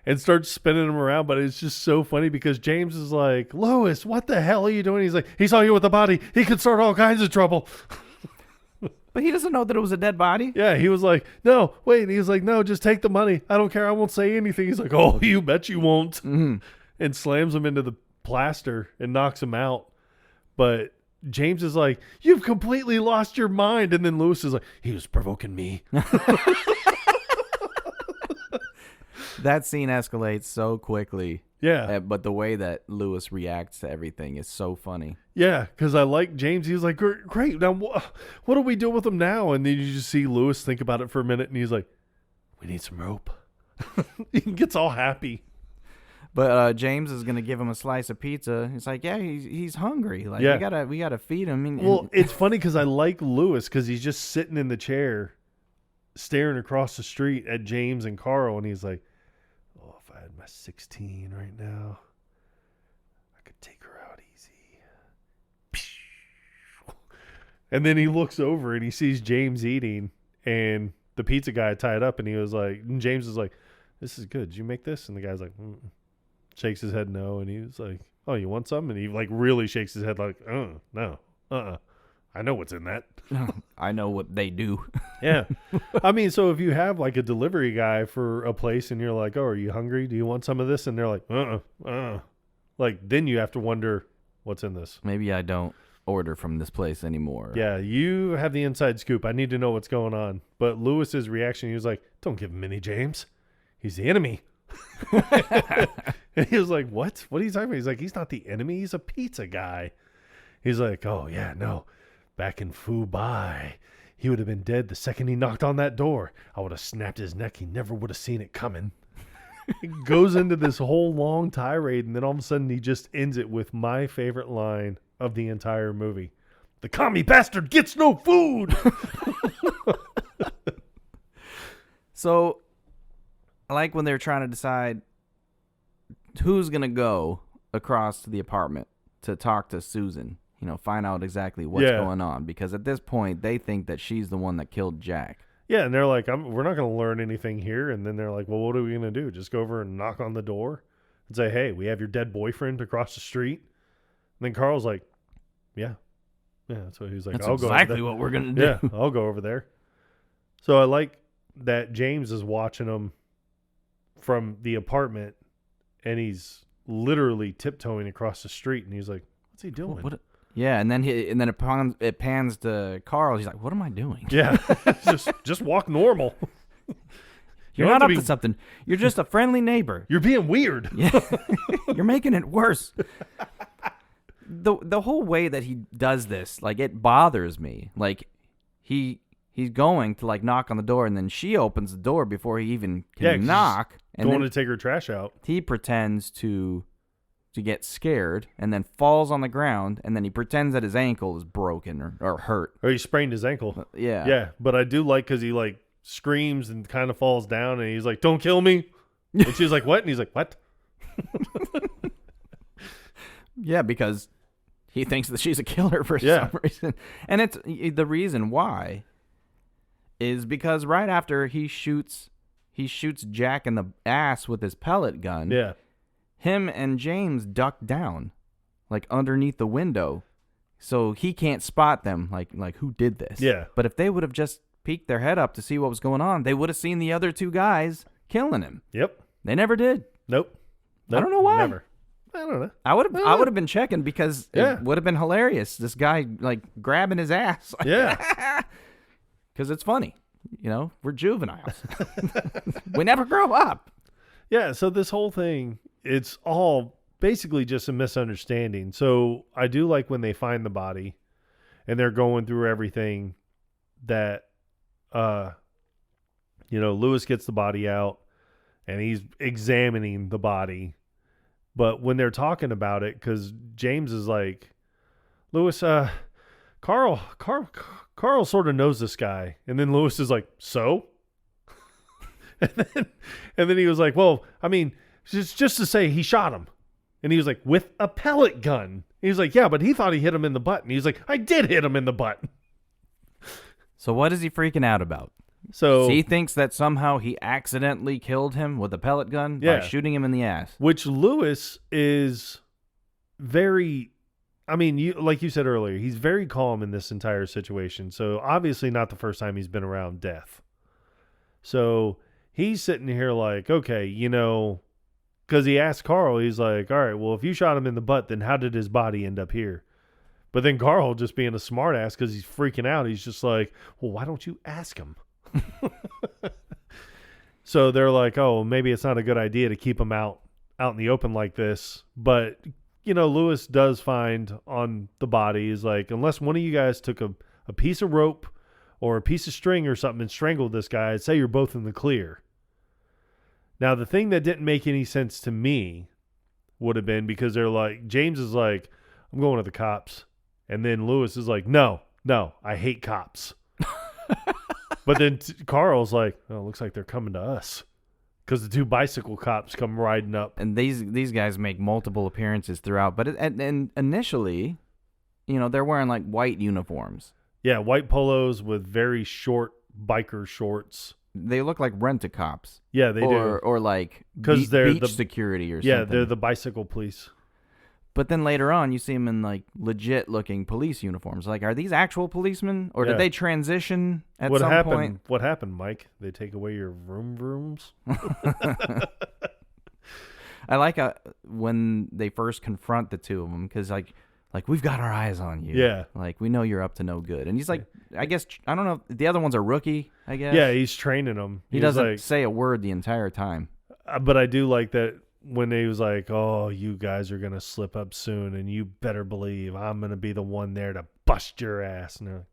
and starts spinning him around. But it's just so funny because James is like, Lewis, what the hell are you doing? He's like, he saw you with the body. He could start all kinds of trouble. But he doesn't know that it was a dead body. Yeah, he was like, no, wait. And he was like, no, just take the money. I don't care. I won't say anything. He's like, oh, you bet you won't. Mm-hmm. and slams him into the plaster and knocks him out. But James is like, "You've completely lost your mind." And then Lewis is like, "He was provoking me." That scene escalates so quickly. Yeah. But the way that Lewis reacts to everything is so funny. Yeah, because I like James. He was like, "Great, now what do we do with him now?" And then you just see Lewis think about it for a minute, and he's like, "We need some rope." He gets all happy. But James is gonna give him a slice of pizza. He's like, "Yeah, he's hungry. Like, we gotta feed him." Well, it's funny because I like Lewis because he's just sitting in the chair, staring across the street at James and Carl, and he's like, "Oh, if I had my 16 right now, I could take her out easy." And then he looks over and he sees James eating, and the pizza guy tied up, and he was like, and James is like, "This is good. Did you make this?" And the guy's like, shakes his head no, and he was like, "Oh, you want some?" And he like really shakes his head like, no, I know what's in that. I know what they do. Yeah. I mean, so if you have like a delivery guy for a place and you're like, "Oh, are you hungry? Do you want some of this?" And they're like, like, then you have to wonder what's in this. Maybe I don't order from this place anymore. Yeah, you have the inside scoop. I need to know what's going on. But Lewis's reaction, he was like, "Don't give him any, James. He's the enemy." And he was like, "What? What are you talking about?" He's like, "He's not the enemy. He's a pizza guy." He's like, "Oh, yeah, no. Back in Fubai, he would have been dead the second he knocked on that door. I would have snapped his neck. He never would have seen it coming." He goes into this whole long tirade, and then all of a sudden he just ends it with my favorite line of the entire movie. "The commie bastard gets no food." So, I like when they're trying to decide who's going to go across to the apartment to talk to Susan, find out exactly what's going on. Because at this point, they think that she's the one that killed Jack. Yeah, and they're like, "We're not going to learn anything here." And then they're like, "Well, what are we going to do? Just go over and knock on the door and say, 'Hey, we have your dead boyfriend across the street'?" And then Carl's like, Yeah. So he's like, That's "I'll go over exactly there." what we're going to do. Yeah, I'll go over there. So I like that James is watching them from the apartment, and he's literally tiptoeing across the street, and he's like, "What's he doing?" Yeah, and then it pans to Carl. He's like, "What am I doing?" Yeah, just walk normal. You're not up to something. You're just a friendly neighbor. You're being weird. Yeah. You're making it worse. The whole way that he does this, like, it bothers me. Like, he's going to like knock on the door, and then she opens the door before he even can knock. And going to take her trash out. He pretends to get scared, and then falls on the ground, and then he pretends that his ankle is broken or hurt. Or he sprained his ankle. Yeah. Yeah, but I do like because he like screams and kind of falls down, and he's like, "Don't kill me." And she's like, "What?" And he's like, "What?" Yeah, because he thinks that she's a killer for some reason. And it's the reason why is because right after he shoots Jack in the ass with his pellet gun. Yeah. Him and James duck down, like underneath the window, so he can't spot them. Like who did this? Yeah. But if they would have just peeked their head up to see what was going on, they would have seen the other two guys killing him. Yep. They never did. Nope. I don't know why. Never. I don't know. I would have been checking because it would have been hilarious. This guy like grabbing his ass. Yeah. Because it's funny. We're juveniles. We never grow up. Yeah. So this whole thing, it's all basically just a misunderstanding. So I do like when they find the body and they're going through everything that, Lewis gets the body out and he's examining the body. But when they're talking about it, because James is like, "Lewis, Carl sort of knows this guy." And then Lewis is like, "So?" and then he was like, "Well, I mean, just to say he shot him." And he was like, "With a pellet gun." He was like, "Yeah, but he thought he hit him in the butt." And he was like, "I did hit him in the butt." So what is he freaking out about? So he thinks that somehow he accidentally killed him with a pellet gun by shooting him in the ass. Which Lewis is very, like you said earlier, he's very calm in this entire situation. So obviously not the first time he's been around death. So he's sitting here like, okay, Because he asked Carl, he's like, all right, well, if you shot him in the butt, then how did his body end up here? But then Carl, just being a smart ass because he's freaking out, he's just like, well, why don't you ask him? So they're like, oh, maybe it's not a good idea to keep him out in the open like this. But, Lewis does find on the body, is like, unless one of you guys took a piece of rope or a piece of string or something and strangled this guy, I'd say you're both in the clear. Now, the thing that didn't make any sense to me would have been because they're like, James is like, I'm going to the cops. And then Lewis is like, no, I hate cops. But then Carl's like, oh, it looks like they're coming to us. Because the two bicycle cops come riding up. And these guys make multiple appearances throughout. But and initially, they're wearing like white uniforms. Yeah, white polos with very short biker shorts. They look like rent-a-cops. Yeah, they do. Or like they're beach security or something. Yeah, they're the bicycle police. But then later on, you see them in like legit-looking police uniforms. Like, are these actual policemen, or did they transition at some point? What happened, Mike? They take away your rooms? I like when they first confront the two of them because like we've got our eyes on you. Yeah, like we know you're up to no good. And he's like, I guess I don't know. The other one's a rookie. I guess. Yeah, he's training them. He doesn't say a word the entire time. But I do like that. When he was like, oh, you guys are going to slip up soon, and you better believe I'm going to be the one there to bust your ass. And they're like,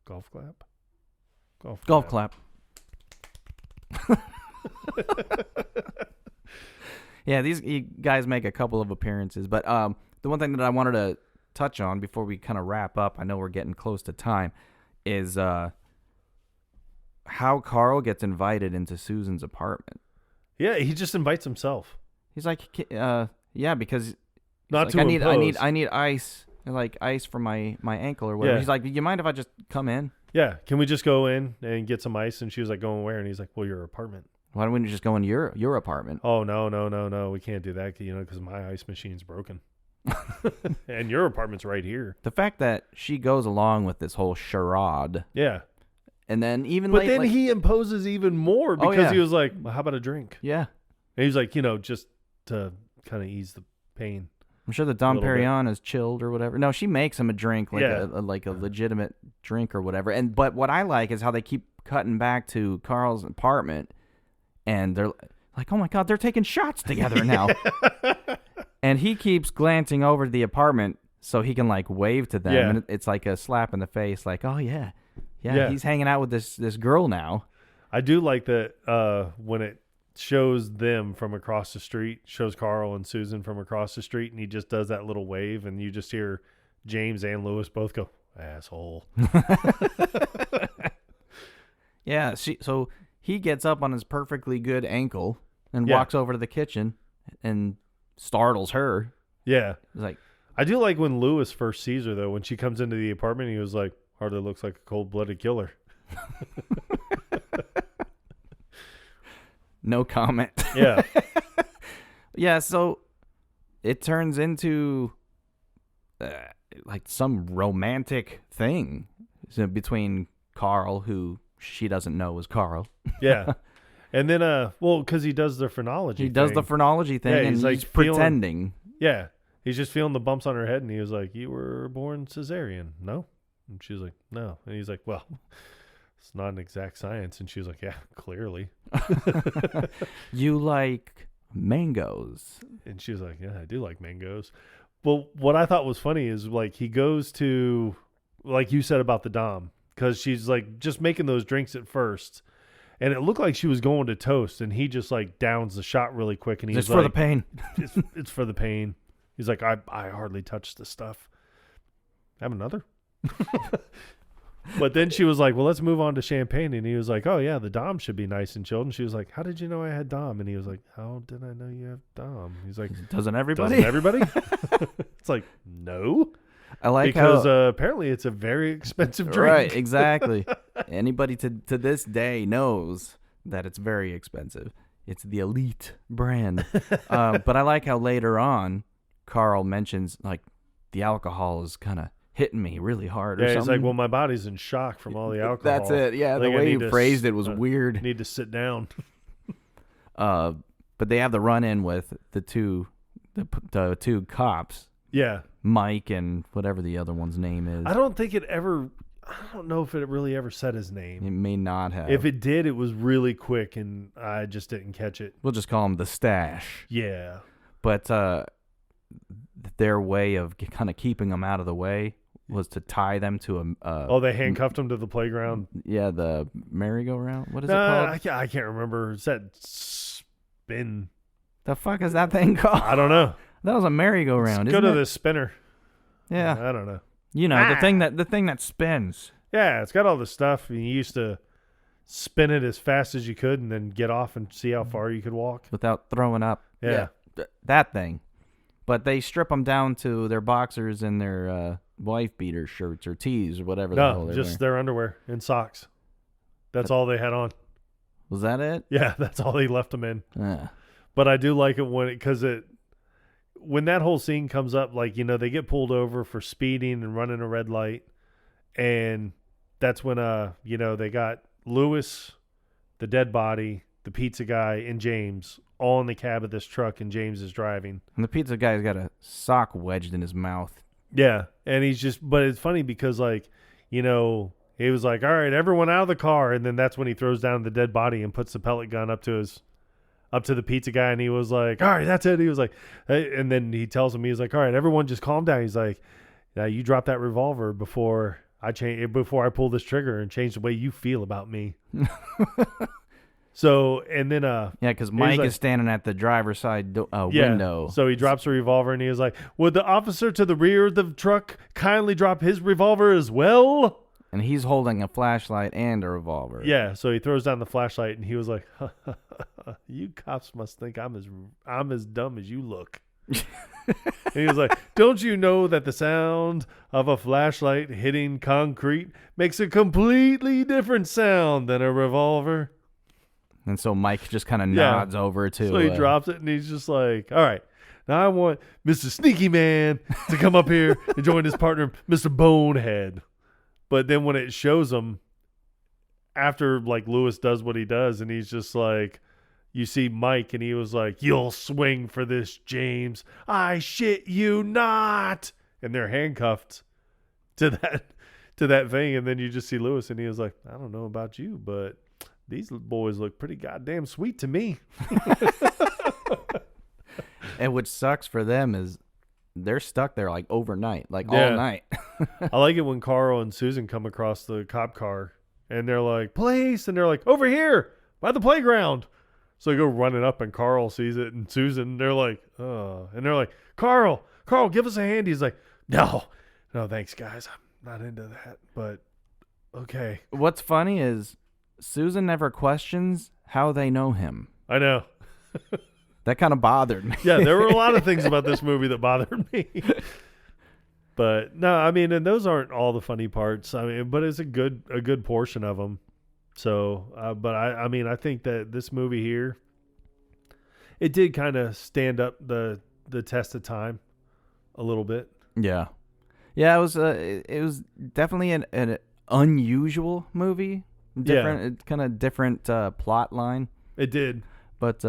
golf clap? Golf clap. Yeah, these guys make a couple of appearances. But the one thing that I wanted to touch on before we kind of wrap up, I know we're getting close to time, is how Carl gets invited into Susan's apartment. Yeah, he just invites himself. He's like, yeah, because not like, to I need ice, like ice for my ankle or whatever. Yeah. He's like, you mind if I just come in? Yeah, can we just go in and get some ice? And she was like, going where? And he's like, well, your apartment. Why don't we just go in your apartment? Oh, no, we can't do that, because my ice machine's broken. And your apartment's right here. The fact that she goes along with this whole charade. Yeah. And then But then he imposes even more because he was like, well, how about a drink? Yeah. And he was like, just to kind of ease the pain. I'm sure that Dom Perignon is chilled or whatever. No, she makes him a drink, like a legitimate drink or whatever. But what I like is how they keep cutting back to Carl's apartment, and they're like, oh my God, they're taking shots together now. And he keeps glancing over to the apartment so he can like wave to them. Yeah. And it's like a slap in the face, like, oh yeah, he's hanging out with this girl now. I do like that when it shows them from across the street, shows Carl and Susan from across the street, and he just does that little wave, and you just hear James and Lewis both go, asshole. Yeah, so he gets up on his perfectly good ankle and walks over to the kitchen and startles her. Yeah. It's like, I do like when Lewis first sees her, though. When she comes into the apartment, he was like, hardly looks like a cold-blooded killer. No comment. Yeah. Yeah, so it turns into like some romantic thing between Carl, who she doesn't know is Carl. Yeah. And then, because he does the phrenology thing. He does the phrenology thing, and he's like pretending. Yeah. He's just feeling the bumps on her head, and he was like, you were born cesarean, no? And she was like, no. And he's like, well, it's not an exact science. And she was like, yeah, clearly. You like mangoes. And she was like, yeah, I do like mangoes. Well, what I thought was funny is like he goes to, like you said about the Dom, because she's like just making those drinks at first. And it looked like she was going to toast, and he just like downs the shot really quick. And he's it's like, for the pain. It's for the pain. He's like, I hardly touched the stuff. Have another. But then she was like, well, let's move on to champagne. And he was like, oh, yeah, the Dom should be nice and chilled. And she was like, how did you know I had Dom? And he was like, how did I know you have Dom? He's like, doesn't everybody? It's like, no. I like because apparently it's a very expensive drink. Right, exactly. Anybody to this day knows that it's very expensive. It's the elite brand. But I like how later on Carl mentions like the alcohol is kind of hitting me really hard or something. He's like, well, my body's in shock from all the alcohol. That's it. Yeah, the way he phrased it was weird. Need to sit down. But they have the run-in with the two cops. Yeah. Mike and whatever the other one's name is. I don't know if it really ever said his name. It may not have. If it did, it was really quick, and I just didn't catch it. We'll just call him the Stash. Yeah. But their way of kind of keeping them out of the way was to tie them to a... they handcuffed them to the playground? Yeah, the merry-go-round. What is it called? I can't remember. Is that spin? The fuck is that thing called? I don't know. That was a merry-go-round. Go to the spinner. Yeah. I don't know. You know, the thing that spins. Yeah, it's got all the stuff. You used to spin it as fast as you could and then get off and see how far you could walk. Without throwing up. Yeah. That thing. But they strip them down to their boxers and their wife-beater shirts or tees or whatever the hell they're just wearing. their underwear and socks. That's all they had on. Was that it? Yeah, that's all they left them in. Yeah. But I do like it when that whole scene comes up, like, you know, they get pulled over for speeding and running a red light. And that's when, you know, they got Lewis, the dead body, the pizza guy, and James all in the cab of this truck, and James is driving. And the pizza guy's got a sock wedged in his mouth. Yeah. And but it's funny because, like, you know, he was like, all right, everyone out of the car. And then that's when he throws down the dead body and puts the pellet gun up to the pizza guy, and he was like, all right, that's it. He was like, hey, and then he tells him, he's like, all right, everyone just calm down. He's like, now you drop that revolver before I pull this trigger and change the way you feel about me. So, and then yeah, because Mike is standing at the driver's side window. So he drops the revolver, and he is like, would the officer to the rear of the truck kindly drop his revolver as well? And he's holding a flashlight and a revolver. Yeah, so he throws down the flashlight, and he was like, you cops must think I'm as dumb as you look. And he was like, don't you know that the sound of a flashlight hitting concrete makes a completely different sound than a revolver? And so Mike just kind of nods over to... So he drops it, and he's just like, all right, now I want Mr. Sneaky Man to come up here and join his partner, Mr. Bonehead. But then when it shows him, after, like, Lewis does what he does, and he's just like, you see Mike, and he was like, you'll swing for this, James. I shit you not. And they're handcuffed to that thing. And then you just see Lewis, and he was like, I don't know about you, but these boys look pretty goddamn sweet to me. And what sucks for them is they're stuck there like overnight, like all night. I like it when Carl and Susan come across the cop car, and they're like, police, and they're like, over here by the playground. So they go running up, and Carl sees it, and Susan, they're like, oh, and they're like, Carl, give us a hand. He's like, no, thanks, guys. I'm not into that, but okay. What's funny is Susan never questions how they know him. I know. That kind of bothered me. Yeah, there were a lot of things about this movie that bothered me. But no, I mean, and those aren't all the funny parts. I mean, but it's a good portion of them. So, but I mean, I think that this movie here, it did kind of stand up the test of time a little bit. Yeah, it was definitely an unusual movie. Different, kind of different plot line. It did, but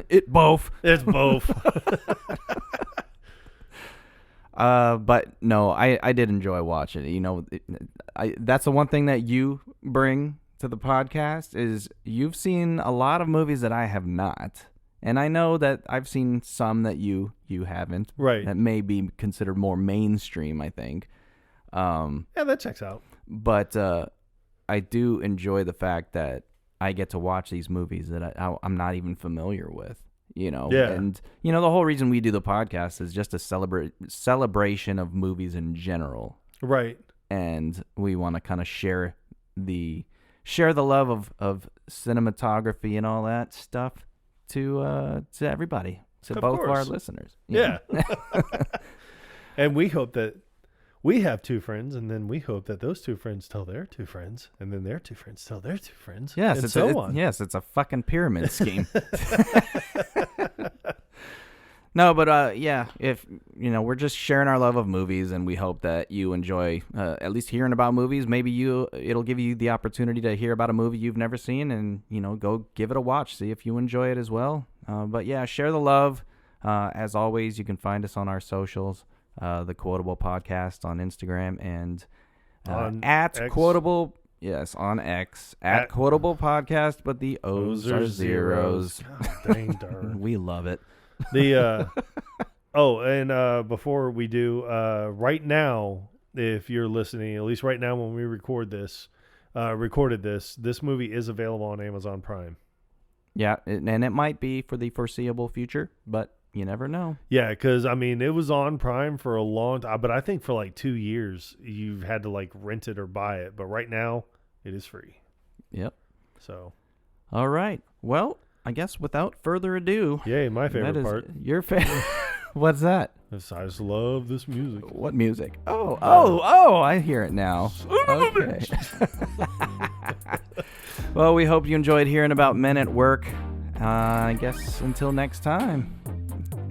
it's both. But no, I did enjoy watching it. You know, that's the one thing that you bring to the podcast is you've seen a lot of movies that I have not, and I know that I've seen some that you haven't. Right. That may be considered more mainstream, I think. Yeah, that checks out. But I do enjoy the fact that I get to watch these movies that I'm not even familiar with. You know, yeah. And you know, the whole reason we do the podcast is just a celebration of movies in general, right? And we want to kind of share the love of cinematography and all that stuff to everybody, to both of our listeners. Yeah. And we hope that we have two friends, and then we hope that those two friends tell their two friends, and then their two friends tell their two friends. Yes, and on. Yes, it's a fucking pyramid scheme. No, but yeah, if you know, we're just sharing our love of movies, and we hope that you enjoy at least hearing about movies. Maybe it'll give you the opportunity to hear about a movie you've never seen, and you know, go give it a watch, see if you enjoy it as well. But yeah, share the love. As always, you can find us on our socials, the Quotable Podcast on Instagram and at X. Quotable. Yes, on X at Quotable Podcast, but the O's are zeros. God dang darn. We love it. Before we do, right now, if you're listening, at least right now when we recorded this, this movie is available on Amazon Prime. Yeah, and it might be for the foreseeable future, but you never know. Yeah, because, I mean, it was on Prime for a long time, but I think for like 2 years, you've had to like rent it or buy it. But right now, it is free. Yep. So. All right. Well, I guess without further ado. Yay, my favorite part. Your favorite. What's that? I just love this music. What music? Oh, I hear it now. Okay. Well, we hope you enjoyed hearing about Men at Work. I guess until next time.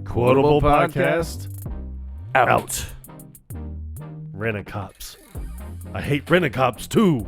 Quotable Podcast. Out. Rent-a-cops. I hate rent-a-cops too.